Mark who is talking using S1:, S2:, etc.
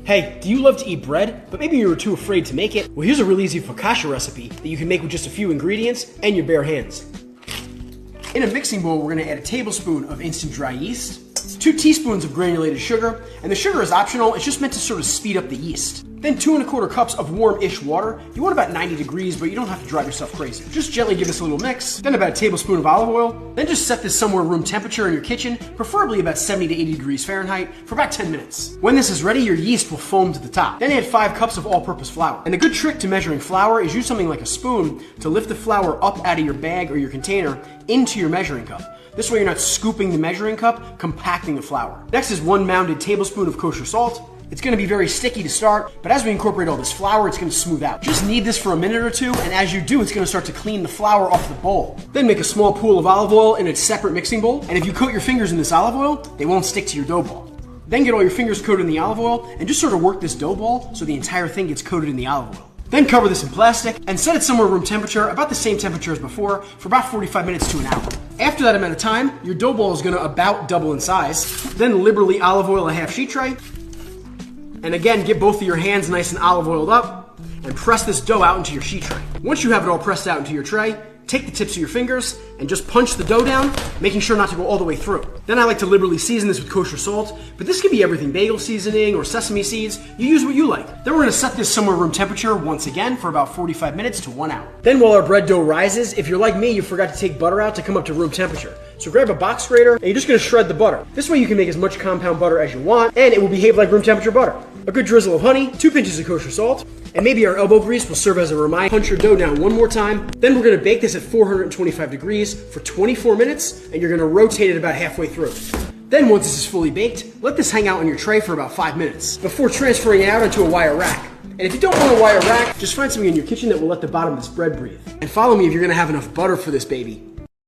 S1: Hey, do you love to eat bread, but maybe you were too afraid to make it? Well, here's a really easy focaccia recipe that you can make with just a few ingredients and your bare hands. In a mixing bowl, we're gonna add a tablespoon of instant dry yeast, 2 teaspoons of granulated sugar, and the sugar is optional, it's just meant to sort of speed up the yeast. Then 2 1/4 cups of warm-ish water. You want about 90 degrees, but you don't have to drive yourself crazy. Just gently give this a little mix. Then about a tablespoon of olive oil. Then just set this somewhere room temperature in your kitchen, preferably about 70 to 80 degrees Fahrenheit, for about 10 minutes. When this is ready, your yeast will foam to the top. Then add 5 cups of all-purpose flour. And a good trick to measuring flour is use something like a spoon to lift the flour up out of your bag or your container into your measuring cup. This way you're not scooping the measuring cup, compacting the flour. Next is 1 mounded tablespoon of kosher salt. It's gonna be very sticky to start, but as we incorporate all this flour, it's gonna smooth out. Just knead this for a minute or two, and as you do, it's gonna start to clean the flour off the bowl. Then make a small pool of olive oil in a separate mixing bowl, and if you coat your fingers in this olive oil, they won't stick to your dough ball. Then get all your fingers coated in the olive oil, and just sort of work this dough ball so the entire thing gets coated in the olive oil. Then cover this in plastic, and set it somewhere room temperature, about the same temperature as before, for about 45 minutes to an hour. After that amount of time, your dough ball is gonna about double in size. Then liberally olive oil a half sheet tray, and again, get both of your hands nice and olive oiled up and press this dough out into your sheet tray. Once you have it all pressed out into your tray, take the tips of your fingers and just punch the dough down, making sure not to go all the way through. Then I like to liberally season this with kosher salt, but this could be everything, bagel seasoning or sesame seeds. You use what you like. Then we're gonna set this somewhere room temperature once again for about 45 minutes to 1 hour. Then while our bread dough rises, if you're like me, you forgot to take butter out to come up to room temperature. So grab a box grater and you're just gonna shred the butter. This way you can make as much compound butter as you want and it will behave like room temperature butter. A good drizzle of honey, 2 pinches of kosher salt, and maybe our elbow grease will serve as a reminder. Punch your dough down one more time. Then we're gonna bake this at 425 degrees for 24 minutes, and you're gonna rotate it about halfway through. Then once this is fully baked, let this hang out on your tray for about 5 minutes before transferring it out onto a wire rack. And if you don't want a wire rack, just find something in your kitchen that will let the bottom of this bread breathe. And follow me if you're gonna have enough butter for this baby.